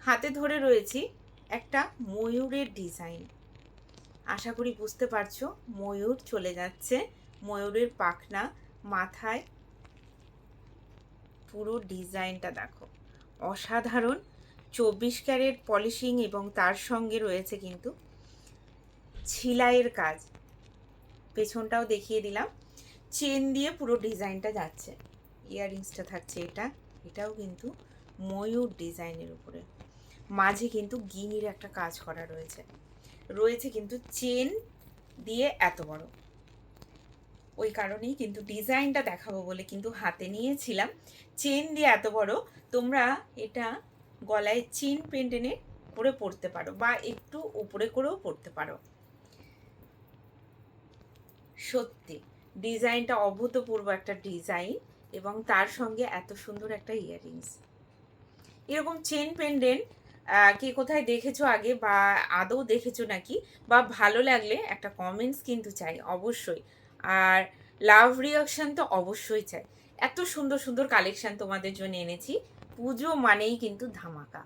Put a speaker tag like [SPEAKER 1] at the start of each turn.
[SPEAKER 1] হাতে ধরে রয়েছি একটা ময়ূরের ডিজাইন। আশা করি বুঝতে পারছো, ময়ূর চলে যাচ্ছে, ময়ূরের পাখনা, মাথায় পুরো ডিজাইনটা দেখো অসাধারণ। 24 ক্যারেট পলিশিং এবং তার সঙ্গে রয়েছে কিন্তু ছিলাইয়ের কাজ। পেছনটাও দেখিয়ে দিলাম, চেন দিয়ে পুরো ডিজাইনটা যাচ্ছে। ইয়াররিংসটা থাকছে এটাও কিন্তু ময়ূর ডিজাইনের উপরে, মাঝে কিন্তু গিনির একটা কাজ করা রয়েছে, রয়েছে কিন্তু চেন দিয়ে এত বড়। ওই কারণেই কিন্তু ডিজাইনটা দেখাবো বলে কিন্তু হাতে নিয়েছিলাম। চেন দিয়ে এত বড়, তোমরা এটা গলায় চেন পেন্টেনে করে পরতে পারো বা একটু উপরে করেও পরতে পারো। সত্যি ডিজাইনটা অভূতপূর্ব একটা ডিজাইন, এবং তার সঙ্গে এত সুন্দর একটা ইয়াররিংস। এরকম চেন পেন্ডেন্ট কে কোথায় দেখেছো আগে, বা আদৌ দেখেছো নাকি, বা ভালো লাগলে একটা কমেন্টস কিন্তু চাই অবশ্যই। আর লাভ রিয়াকশান তো অবশ্যই চাই। এত সুন্দর সুন্দর কালেকশান তোমাদের জন্য এনেছি, পুজো মানেই কিন্তু ধামাকা।